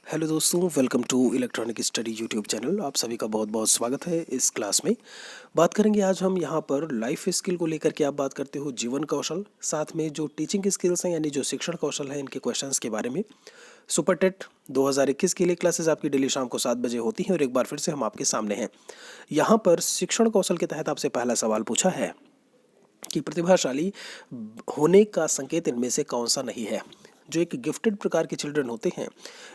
Hello दोस्तों, welcome to electronic study YouTube channel. आप सभी का बहुत बहुत स्वागत है। इस क्लास में बात करेंगे आज हम यहाँ पर लाइफ स्किल को लेकर के। आप बात करते हो जीवन कौशल, साथ में जो टीचिंग स्किल्स हैं यानी जो शिक्षण कौशल है, इनके क्वेश्चंस के बारे में। सुपर टेट 2021 के लिए क्लासेस आपकी डेली शाम को 7 बजे होती हैं और एक बार फिर से हम आपके सामने हैं। यहाँ पर शिक्षण कौशल के तहत आपसे पहला सवाल पूछा है कि प्रतिभाशाली होने का संकेत इनमें से कौन सा नहीं है। जो एक गिफ्टेड प्रकार के चिल्ड्रन होते हैं,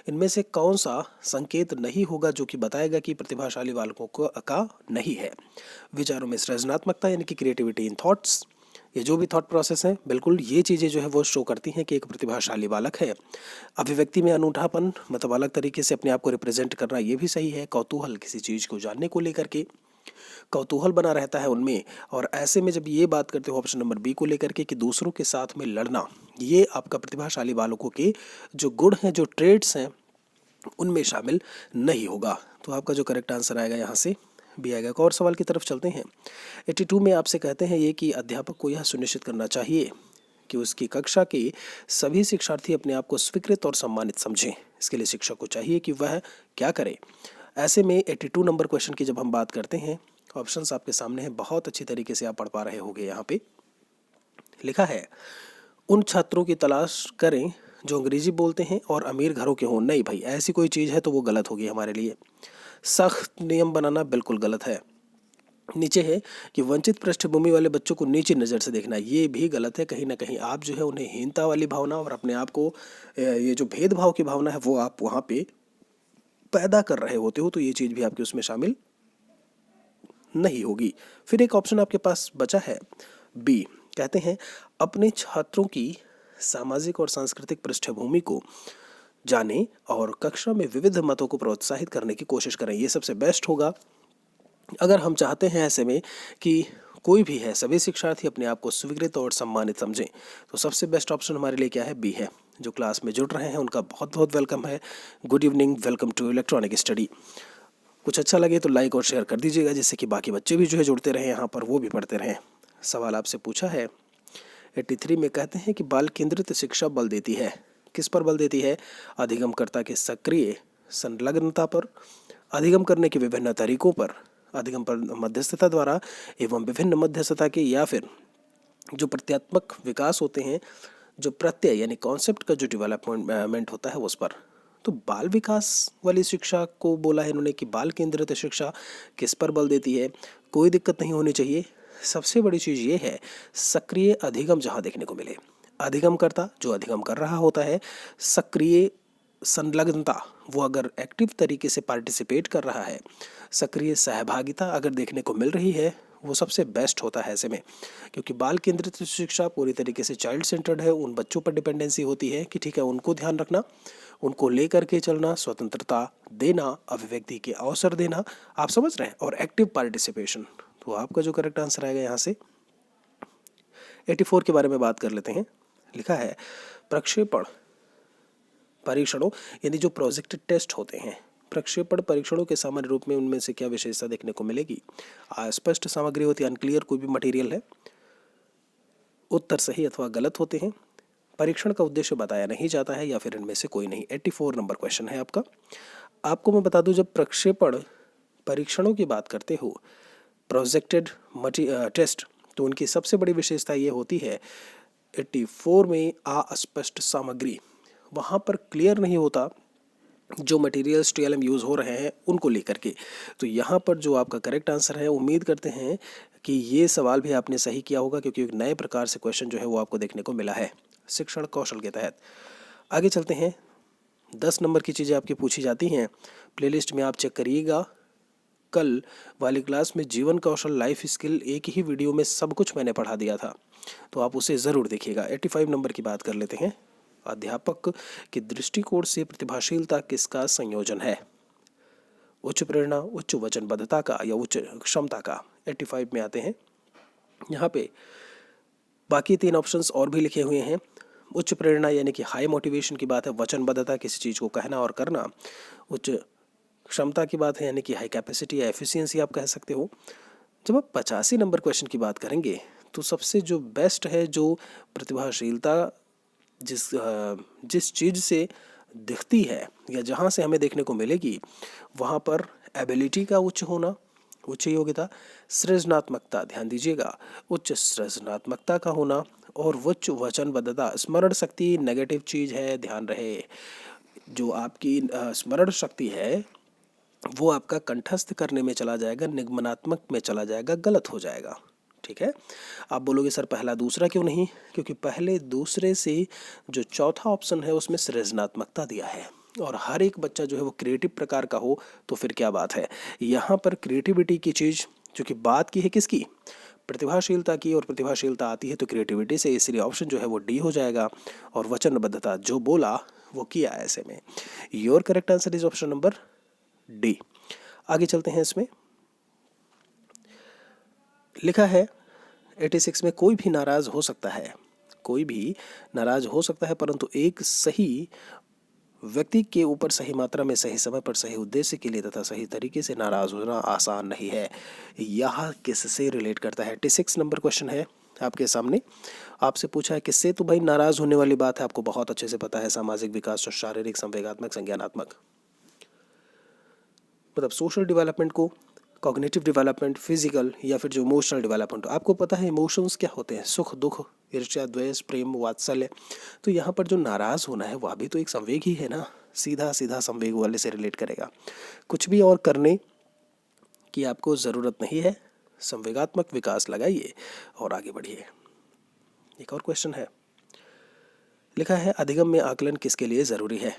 इनमें से कौन सा संकेत नहीं होगा जो कि बताएगा कि प्रतिभाशाली बालकों का नहीं है। विचारों में सृजनात्मकता यानी कि क्रिएटिविटी इन थॉट्स, ये जो भी थॉट प्रोसेस है, बिल्कुल ये चीज़ें जो है वो शो करती हैं कि एक प्रतिभाशाली बालक है। अभिव्यक्ति में अनूठापन, मतलब अलग तरीके से अपने आप को रिप्रेजेंट करना, ये भी सही है। कौतूहल, किसी चीज़ को जानने को लेकर के कौतूहल बना रहता है उनमें। और ऐसे में जब ये बात करते हो ऑप्शन नंबर बी को लेकर के कि दूसरों के साथ में लड़ना, ये आपका प्रतिभाशाली बालकों के जो गुण हैं, जो ट्रेड्स हैं, उनमें शामिल नहीं होगा। तो आपका जो करेक्ट आंसर आएगा यहाँ से बी आएगा। एक और सवाल की तरफ चलते हैं। 82 में आपसे कहते हैं ये कि अध्यापक को यह सुनिश्चित करना चाहिए कि उसकी कक्षा के सभी शिक्षार्थी अपने आप को स्वीकृत और सम्मानित समझें। इसके लिए शिक्षक को चाहिए कि वह क्या करे। ऐसे में 82 नंबर क्वेश्चन की जब हम बात करते हैं, ऑप्शंस आपके सामने हैं, बहुत अच्छी तरीके से आप पढ़ पा रहे होंगे। यहाँ पे लिखा है, उन छात्रों की तलाश करें जो अंग्रेजी बोलते हैं और अमीर घरों के हों। नहीं भाई, ऐसी कोई चीज़ है तो वो गलत होगी हमारे लिए। सख्त नियम बनाना बिल्कुल गलत है। नीचे है कि वंचित पृष्ठभूमि वाले बच्चों को नीची नज़र से देखना, ये भी गलत है। कहीं ना कहीं आप जो है उन्हें हीनता वाली भावना और अपने आप को ये जो भेदभाव की भावना है वो आप वहाँ पे पैदा कर रहे होते हो, तो ये चीज़ भी आपकी उसमें शामिल नहीं होगी। फिर एक ऑप्शन आपके पास बचा है बी। कहते हैं अपने छात्रों की सामाजिक और सांस्कृतिक पृष्ठभूमि को जानें और कक्षा में विविध मतों को प्रोत्साहित करने की कोशिश करें। ये सबसे बेस्ट होगा अगर हम चाहते हैं ऐसे में कि कोई भी है, सभी शिक्षार्थी अपने आप को स्वीकृत और सम्मानित समझें। तो सबसे बेस्ट ऑप्शन हमारे लिए क्या है? बी है। जो क्लास में जुड़ रहे हैं उनका बहुत बहुत वेलकम है। Good evening, welcome to electronic study. कुछ अच्छा लगे तो लाइक और शेयर कर दीजिएगा, जिससे कि बाकी बच्चे भी जो है जुड़ते रहें यहाँ पर, वो भी पढ़ते रहें। सवाल आपसे पूछा है 83 में कहते हैं कि बाल केंद्रित शिक्षा बल देती है। किस पर बल देती है? अधिगमकर्ता के सक्रिय संलग्नता पर, अधिगम करने के विभिन्न तरीकों पर, अधिगम पर मध्यस्थता द्वारा एवं विभिन्न मध्यस्थता के, या फिर जो प्रत्यात्मक विकास होते हैं, जो प्रत्यय यानी कॉन्सेप्ट का जो डेवलपमेंट होता है उस पर। तो बाल विकास वाली शिक्षा को बोला है इन्होंने कि बाल केंद्रित शिक्षा किस पर बल देती है। कोई दिक्कत नहीं होनी चाहिए। सबसे बड़ी चीज़ ये है सक्रिय अधिगम जहाँ देखने को मिले। अधिगम करता जो अधिगम कर रहा होता है, सक्रिय संलग्नता वो अगर एक्टिव तरीके से पार्टिसिपेट कर रहा है, सक्रिय सहभागिता अगर देखने को मिल रही है, वो सबसे बेस्ट होता है ऐसे में। क्योंकि बाल केंद्रित शिक्षा पूरी तरीके से चाइल्ड सेंटर्ड है, उन बच्चों पर डिपेंडेंसी होती है कि ठीक है उनको ध्यान रखना, उनको लेकर के चलना, स्वतंत्रता देना, अभिव्यक्ति के अवसर देना, आप समझ रहे हैं, और एक्टिव पार्टिसिपेशन। तो आपका जो करेक्ट आंसर आएगा यहाँ से 84 के बारे में बात कर लेते हैं। लिखा है प्रक्षेपण परीक्षणों यानी जो प्रोजेक्टेड टेस्ट होते हैं, प्रक्षेपण परीक्षणों के सामान्य रूप में उनमें से क्या विशेषता देखने को मिलेगी? अस्पष्ट सामग्री होती है, अनक्लियर कोई भी मटेरियल है। उत्तर सही अथवा गलत होते हैं। परीक्षण का उद्देश्य बताया नहीं जाता है, या फिर इनमें से कोई नहीं। 84 नंबर क्वेश्चन है आपका। आपको मैं बता दूं, जब प्रक्षेपण परीक्षणों की बात करते हो, प्रोजेक्टेड टेस्ट, तो उनकी सबसे बड़ी विशेषता ये होती है 84 में अस्पष्ट सामग्री, वहाँ पर क्लियर नहीं होता जो मटेरियल्स TLM यूज़ हो रहे हैं उनको लेकर के। तो यहाँ पर जो आपका करेक्ट आंसर है, उम्मीद करते हैं कि ये सवाल भी आपने सही किया होगा, क्योंकि एक नए प्रकार से क्वेश्चन जो है वो आपको देखने को मिला है शिक्षण कौशल के तहत। आगे चलते हैं। 10 नंबर की चीज़ें आपकी पूछी जाती हैं, प्लेलिस्ट में आप चेक करिएगा। कल वाली क्लास में जीवन कौशल लाइफ स्किल एक ही वीडियो में सब कुछ मैंने पढ़ा दिया था, तो आप उसे ज़रूर देखिएगा। 85 नंबर की बात कर लेते हैं। अध्यापक के दृष्टिकोण से प्रतिभाशीलता किसका संयोजन है? उच्च प्रेरणा, उच्च वचनबद्धता का, या उच्च क्षमता का? 85 में आते हैं। यहाँ पे बाकी 3 ऑप्शंस और भी लिखे हुए हैं। उच्च प्रेरणा यानी कि हाई मोटिवेशन की बात है, वचनबद्धता किसी चीज़ को कहना और करना, उच्च क्षमता की बात है यानी कि हाई कैपेसिटी या एफिशिएंसी आप कह सकते हो। जब आप 85 नंबर क्वेश्चन की बात करेंगे तो सबसे जो बेस्ट है, जो प्रतिभाशीलता जिस चीज़ से दिखती है या जहाँ से हमें देखने को मिलेगी वहाँ पर एबिलिटी का उच्च होना, उच्च योग्यता, सृजनात्मकता, ध्यान दीजिएगा, उच्च सृजनात्मकता का होना और उच्च वचनबद्धता। स्मरण शक्ति नेगेटिव चीज़ है, ध्यान रहे। जो आपकी स्मरण शक्ति है वो आपका कंठस्थ करने में चला जाएगा, निगमनात्मक में चला जाएगा, गलत हो जाएगा। ठीक है, आप बोलोगे सर पहला दूसरा क्यों नहीं? क्योंकि पहले दूसरे से जो चौथा ऑप्शन है उसमें सृजनात्मकता दिया है और हर एक बच्चा जो है वो क्रिएटिव प्रकार का हो तो फिर क्या बात है। यहाँ पर क्रिएटिविटी की चीज़ जो कि बात की है किसकी? प्रतिभाशीलता की, और प्रतिभाशीलता आती है तो क्रिएटिविटी से, इसलिए ऑप्शन जो है वो डी हो जाएगा। और वचनबद्धता जो बोला वो किया, ऐसे में your correct answer is option number D. आगे चलते हैं। इसमें लिखा है 86 में कोई भी नाराज हो सकता है, कोई भी नाराज हो सकता है, परंतु एक सही व्यक्ति के ऊपर सही मात्रा में, सही समय पर, सही उद्देश्य के लिए तथा सही तरीके से नाराज होना आसान नहीं है। यह किससे रिलेट करता है? 86 नंबर क्वेश्चन है आपके सामने। आपसे पूछा है किससे, तो भाई नाराज होने वाली बात है, आपको बहुत अच्छे से पता है। सामाजिक विकास और शारीरिक, संवेगात्मक, संज्ञानात्मक, मतलब सोशल डेवलपमेंट को, कॉग्निटिव डेवलपमेंट, फिजिकल या फिर जो इमोशनल डेवलपमेंट। आपको पता है इमोशंस क्या होते हैं? सुख, दुख, ईर्ष्या, द्वेष, प्रेम, वात्सल्य। तो यहाँ पर जो नाराज होना है वह भी तो एक संवेग ही है ना, सीधा सीधा संवेग वाले से रिलेट करेगा। कुछ भी और करने की आपको ज़रूरत नहीं है, संवेगात्मक विकास लगाइए और आगे बढ़िए। एक और क्वेश्चन है, लिखा है अधिगम में आकलन किसके लिए ज़रूरी है?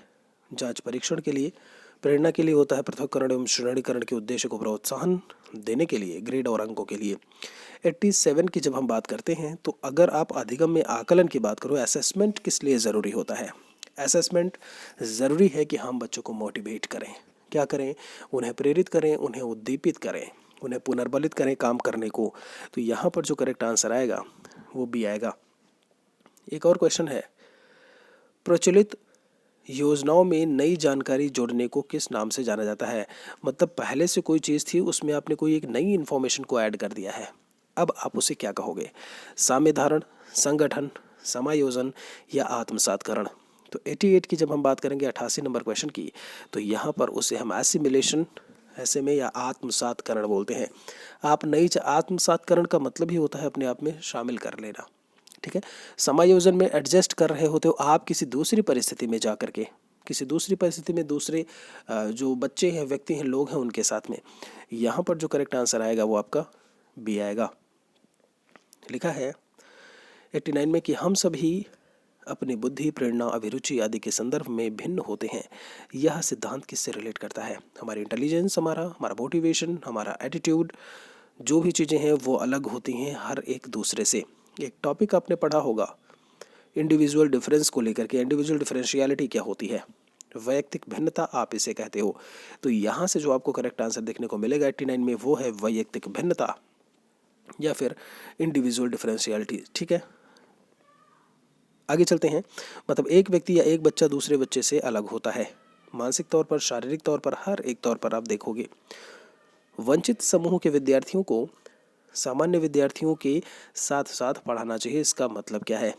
जांच परीक्षण के लिए, प्रेरणा के लिए होता है, पृथक्करण एवं श्रेणीकरण के उद्देश्य को प्रोत्साहन देने के लिए, ग्रेड और अंकों के लिए। 87 की जब हम बात करते हैं तो अगर आप अधिगम में आकलन की बात करो, असेसमेंट किस लिए ज़रूरी होता है? असेसमेंट ज़रूरी है कि हम बच्चों को मोटिवेट करें। क्या करें? उन्हें प्रेरित करें, उन्हें उद्दीपित करें, उन्हें पुनर्बलित करें काम करने को। तो यहाँ पर जो करेक्ट आंसर आएगा वो भी आएगा। एक और क्वेश्चन है, प्रचलित योजनाओं में नई जानकारी जोड़ने को किस नाम से जाना जाता है? मतलब पहले से कोई चीज़ थी, उसमें आपने कोई एक नई इन्फॉर्मेशन को ऐड कर दिया है, अब आप उसे क्या कहोगे? साम्य धारण, संगठन, समायोजन या आत्मसातकरण। तो 88 की जब हम बात करेंगे, 88 नंबर क्वेश्चन की, तो यहाँ पर उसे हम एसिमिलेशन, ऐसे में, या आत्मसातकरण बोलते हैं। आप नई आत्मसातकरण का मतलब ही होता है अपने आप में शामिल कर लेना। ठीक है, समायोजन में एडजस्ट कर रहे होते हो आप किसी दूसरी परिस्थिति में जा करके, किसी दूसरी परिस्थिति में दूसरे जो बच्चे हैं, व्यक्ति हैं, लोग हैं, उनके साथ में। यहाँ पर जो करेक्ट आंसर आएगा वो आपका बी आएगा। लिखा है 89 में कि हम सभी अपनी बुद्धि, प्रेरणा, अभिरुचि आदि के संदर्भ में भिन्न होते हैं। यह सिद्धांत किससे रिलेट करता है? हमारी इंटेलिजेंस, हमारा मोटिवेशन, हमारा एटीट्यूड, जो भी चीज़ें हैं वो अलग होती हैं हर एक दूसरे से। एक टॉपिक आपने पढ़ा होगा इंडिविजुअल डिफरेंस को लेकर के। इंडिविजुअल डिफरेंशियलिटी क्या होती है? वैयक्तिक भिन्नता आप इसे कहते हो। तो यहाँ से जो आपको करेक्ट आंसर देखने को मिलेगा 89 में वो है वैयक्तिक भिन्नता या फिर इंडिविजुअल डिफरेंशियलिटी। ठीक है, आगे चलते हैं। मतलब एक व्यक्ति या एक बच्चा दूसरे बच्चे से अलग होता है, मानसिक तौर पर, शारीरिक तौर पर, हर एक तौर पर। आप देखोगे वंचित समूह के विद्यार्थियों को सामान्य विद्यार्थियों के साथ साथ पढ़ाना चाहिए। इसका मतलब क्या है?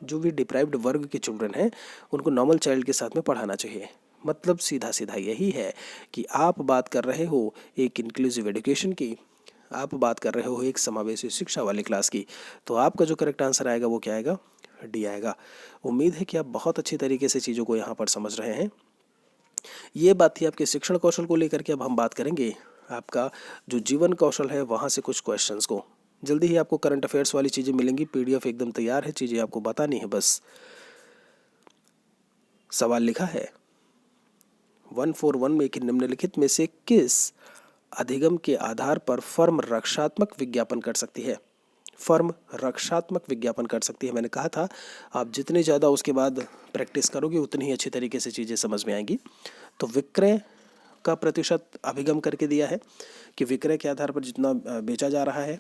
जो भी डिप्राइव्ड वर्ग के चिल्ड्रन हैं उनको नॉर्मल चाइल्ड के साथ में पढ़ाना चाहिए। मतलब सीधा सीधा यही है कि आप बात कर रहे हो एक इंक्लूसिव एजुकेशन की, आप बात कर रहे हो एक समावेशी शिक्षा वाली क्लास की। तो आपका जो करेक्ट आंसर आएगा वो क्या आएगा? डी आएगा। उम्मीद है कि आप बहुत अच्छी तरीके से चीज़ों को यहाँ पर समझ रहे हैं। ये बात थी आपके शिक्षण कौशल को लेकर के। अब हम बात करेंगे आपका जो जीवन कौशल है वहाँ से कुछ क्वेश्चंस को। जल्दी ही आपको करंट अफेयर्स वाली चीज़ें मिलेंगी, पीडीएफ एकदम तैयार है, चीज़ें आपको बतानी है बस। सवाल लिखा है 141 में कि निम्नलिखित में से किस अधिगम के आधार पर फर्म रक्षात्मक विज्ञापन कर सकती है? फर्म रक्षात्मक विज्ञापन कर सकती है। मैंने कहा था आप जितने ज़्यादा उसके बाद प्रैक्टिस करोगे उतनी ही अच्छी तरीके से चीज़ें समझ में आएंगी। तो विक्रय का प्रतिशत अभिगम करके दिया है कि विक्रय के आधार पर जितना बेचा जा रहा है।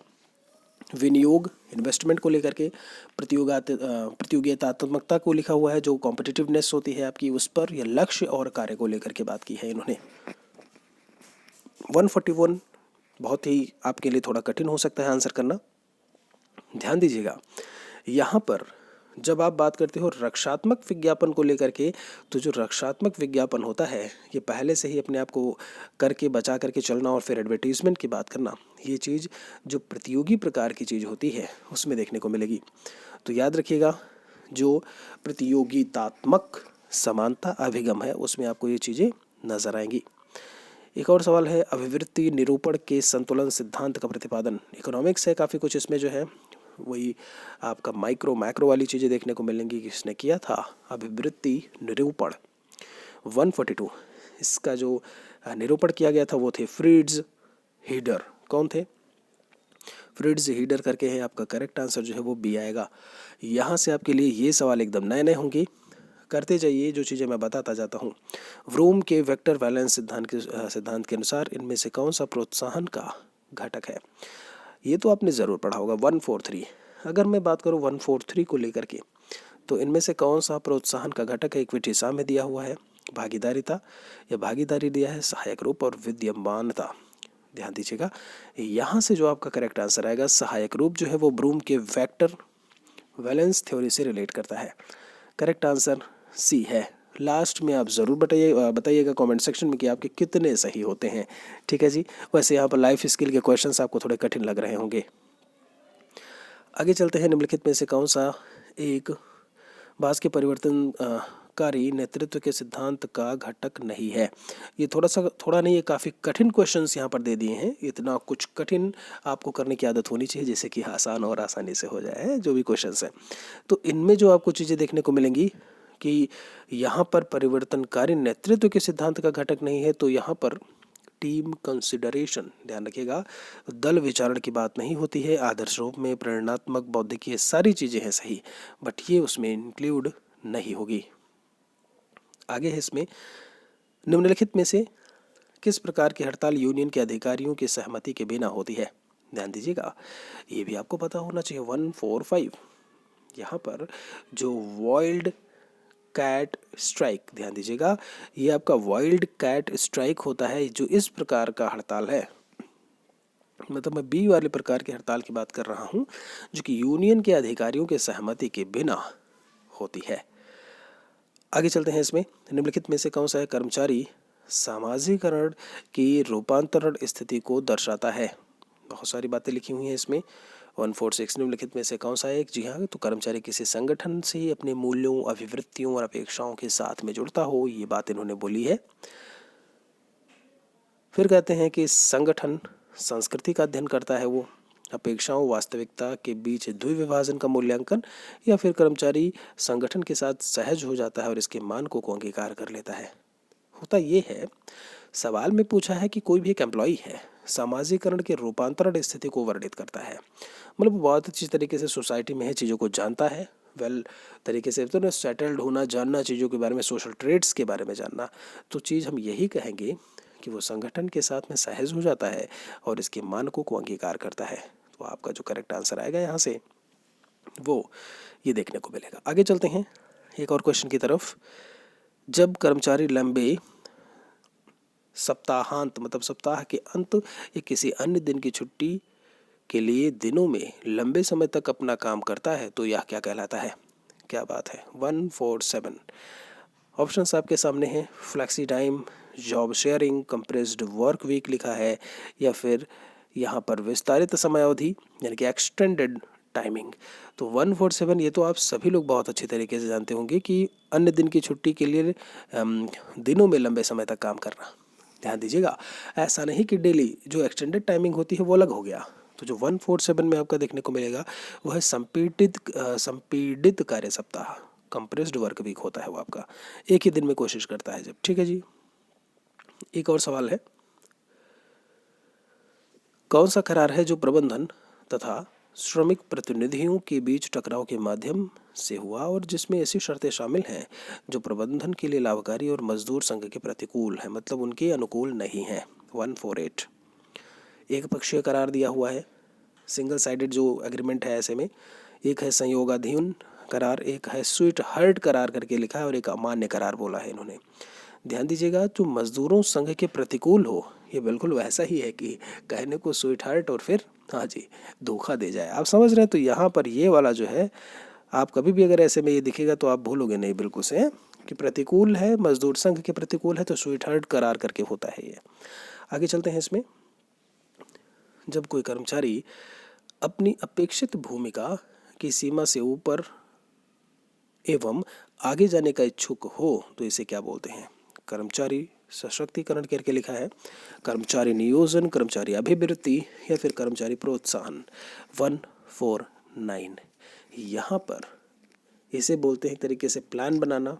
विनियोग, इन्वेस्टमेंट को लेकर के, प्रतियोगितात्मकता को लिखा हुआ है, जो कॉम्पिटिटिवनेस होती है आपकी उस पर, या लक्ष्य और कार्य को लेकर के बात की है इन्होंने। 141 बहुत ही आपके लिए थोड़ा कठिन हो सकता है आंसर करना। ध्यान दीजिएगा, यहाँ पर जब आप बात करते हो रक्षात्मक विज्ञापन को लेकर के, तो जो रक्षात्मक विज्ञापन होता है ये पहले से ही अपने आप को करके बचा करके चलना और फिर एडवर्टीजमेंट की बात करना, ये चीज़ जो प्रतियोगी प्रकार की चीज़ होती है उसमें देखने को मिलेगी। तो याद रखिएगा, जो प्रतियोगितात्मक समानता अभिगम है उसमें आपको ये चीज़ें नजर आएंगी। एक और सवाल है, अभिवृत्ति निरूपण के संतुलन सिद्धांत का प्रतिपादन। इकोनॉमिक्स है काफ़ी कुछ इसमें जो है वही आपका माइक्रो मैक्रो वाली चीज़ें देखने को मिलेंगी। किसने किया था अभिवृत्ति निरूपण 142, इसका जो निरूपण किया गया था वो थे फ्रिट्ज हीडर। कौन थे? फ्रिट्ज हीडर करके है। आपका करेक्ट आंसर जो है वो बी आएगा। यहाँ से आपके लिए ये सवाल एकदम नए नए होंगे, करते जाइए जो चीज़ें मैं बताता जाता हूँ। व्रूम के वेक्टर बैलेंस सिद्धांत के अनुसार इनमें से कौन सा प्रोत्साहन का घटक है? ये तो आपने ज़रूर पढ़ा होगा 143। अगर मैं बात करूँ 143 को लेकर के, तो इनमें से कौन सा प्रोत्साहन का घटक है? इक्विटी में दिया हुआ है, भागीदारिता या भागीदारी दिया है, सहायक रूप और विद्यमानता। ध्यान दीजिएगा, यहाँ से जो आपका करेक्ट आंसर आएगा सहायक रूप जो है वो ब्रूम के वेक्टर बैलेंस थ्योरी से रिलेट करता है। करेक्ट आंसर सी है। लास्ट में आप ज़रूर बताइएगा कमेंट सेक्शन में कि आपके कितने सही होते हैं। ठीक है जी। वैसे यहाँ पर लाइफ स्किल के क्वेश्चंस आपको थोड़े कठिन लग रहे होंगे। आगे चलते हैं। निम्नलिखित में से कौन सा एक बास के परिवर्तनकारी नेतृत्व के सिद्धांत का घटक नहीं है? ये थोड़ा नहीं, ये काफ़ी कठिन क्वेश्चंस यहाँ पर दे दिए हैं। इतना कुछ कठिन आपको करने की आदत होनी चाहिए जैसे कि आसान और आसानी से हो जाए जो भी क्वेश्चंस हैं। तो इनमें जो आपको चीज़ें देखने को मिलेंगी कि यहाँ पर परिवर्तनकारी नेतृत्व के सिद्धांत का घटक नहीं है, तो यहाँ पर टीम कंसिडरेशन, ध्यान रखिएगा, दल विचारण की बात नहीं होती है। आदर्श रूप में प्रेरणात्मक बौद्धिक ये सारी चीज़ें हैं सही, बट ये उसमें इंक्लूड नहीं होगी। आगे है इसमें, निम्नलिखित में से किस प्रकार की हड़ताल यूनियन के अधिकारियों की सहमति के बिना होती है? ध्यान दीजिएगा, ये भी आपको पता होना चाहिए। 145 यहाँ पर जो वाइल्ड कैट स्ट्राइक, ध्यान दीजिएगा, ये आपका वाइल्ड कैट स्ट्राइक होता है जो इस प्रकार का हड़ताल है, मतलब मैं बी वाले प्रकार की हड़ताल की बात कर रहा हूँ, जो कि यूनियन के अधिकारियों के सहमति के बिना होती है। आगे चलते हैं। इसमें निम्नलिखित में से कौन सा है कर्मचारी सामाजिकरण की रूपांतरण स्थिति को दर्शाता है? बहुत सारी बातें लिखी हुई हैं इसमें। 146 निम्नलिखित में से कौन सा है? जी हाँ, तो कर्मचारी किसी संगठन से अपने मूल्यों, अभिवृत्तियों और अपेक्षाओं के साथ में जुड़ता हो, ये बात इन्होंने बोली है। फिर कहते हैं कि संगठन संस्कृति का अध्ययन करता है, वो अपेक्षाओं वास्तविकता के बीच द्विविभाजन का मूल्यांकन, या फिर कर्मचारी संगठन के साथ सहज हो जाता है और इसके मानकों को अंगीकार कर लेता है। होता ये है, सवाल में पूछा है कि कोई भी एक एम्प्लॉई है, सामाजिकरण के रूपांतरण स्थिति को वर्णित करता है, मतलब बहुत अच्छी तरीके से सोसाइटी में है, चीज़ों को जानता है, वेल तरीके से, तो ना सेटल्ड होना, जानना चीज़ों के बारे में, सोशल ट्रेड्स के बारे में जानना, तो चीज़ हम यही कहेंगे कि वो संगठन के साथ में सहज हो जाता है और इसके मानकों को अंगीकार करता है। तो आपका जो करेक्ट आंसर आएगा यहाँ से वो ये देखने को मिलेगा। आगे चलते हैं एक और क्वेश्चन की तरफ। जब कर्मचारी लंबे सप्ताहांत, मतलब सप्ताह के अंत या किसी अन्य दिन की छुट्टी के लिए दिनों में लंबे समय तक अपना काम करता है, तो यह क्या कहलाता है? क्या बात है। 147 ऑप्शंस आपके सामने हैं। Flexi time, job sharing, compressed work week लिखा है, या फिर यहाँ पर विस्तारित समय अवधि यानी कि एक्सटेंडेड टाइमिंग। तो 147 ये तो आप सभी लोग बहुत अच्छी तरीके से जानते होंगे कि अन्य दिन की छुट्टी के लिए दिनों में लंबे समय तक काम करना। ध्यान दीजिएगा, ऐसा नहीं कि डेली, जो एक्सटेंडेड टाइमिंग होती है वो अलग हो गया। तो जो 147 में आपका देखने को मिलेगा वो है संपीड़ित कार्य सप्ताह, कंप्रेस्ड वर्क वीक होता है वो आपका, एक ही दिन में कोशिश करता है जब। ठीक है जी। एक और सवाल है, कौन सा करार है जो प्रबंधन तथा श्रमिक प्रतिनिधियों के बीच टकराव के माध्यम से हुआ और जिसमें ऐसी शर्तें शामिल हैं जो प्रबंधन के लिए लाभकारी और मजदूर संघ के प्रतिकूल है, मतलब उनके अनुकूल नहीं है? 148 एक पक्षीय करार दिया हुआ है, सिंगल साइडेड जो एग्रीमेंट है ऐसे में। एक है संयोगाधीन करार, एक है स्वीट हार्ट करार करके लिखा है, और एक अमान्य करार बोला है इन्होंने। ध्यान दीजिएगा, जो मजदूरों संघ के प्रतिकूल हो, ये बिल्कुल वैसा ही है कि कहने को स्वीट हार्ट और फिर हाँ जी धोखा दे जाए, आप समझ रहे हैं। तो यहाँ पर ये वाला जो है आप कभी भी अगर ऐसे में ये दिखेगा तो आप भूलोगे नहीं बिल्कुल से कि प्रतिकूल है, मजदूर संघ के प्रतिकूल है, तो स्वीट हार्ट करार करके होता है ये। आगे चलते हैं इसमें। जब कोई कर्मचारी अपनी अपेक्षित भूमिका की सीमा से ऊपर एवं आगे जाने का इच्छुक हो तो इसे क्या बोलते हैं? कर्मचारी सशक्तिकरण करके लिखा है, कर्मचारी नियोजन, कर्मचारी अभिवृत्ति या फिर कर्मचारी प्रोत्साहन। 149 यहाँ पर इसे बोलते हैं एक तरीके से प्लान बनाना,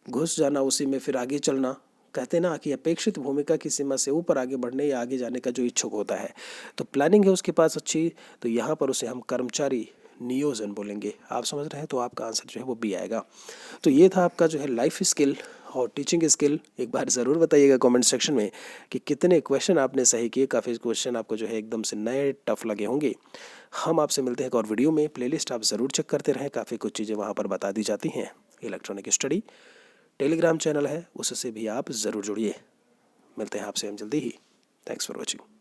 घुस जाना उसी में फिर आगे चलना। कहते हैं ना कि अपेक्षित भूमिका की सीमा से ऊपर आगे बढ़ने या आगे जाने का जो इच्छुक होता है, तो प्लानिंग है उसके पास अच्छी, तो यहाँ पर उसे हम कर्मचारी नियोजन बोलेंगे। आप समझ रहे हैं, तो आपका आंसर जो है वो बी आएगा। तो ये था आपका जो है लाइफ स्किल और टीचिंग स्किल। एक बार ज़रूर बताइएगा कमेंट सेक्शन में कि कितने क्वेश्चन आपने सही किए। काफ़ी क्वेश्चन आपको जो है एकदम से नए टफ लगे होंगे। हम आपसे मिलते हैं एक और वीडियो में। प्लेलिस्ट आप ज़रूर चेक करते रहें, काफ़ी कुछ चीज़ें वहाँ पर बता दी जाती हैं। इलेक्ट्रॉनिक स्टडी टेलीग्राम चैनल है, उससे भी आप ज़रूर जुड़िए। मिलते हैं आपसे हम जल्दी ही। Thanks for watching.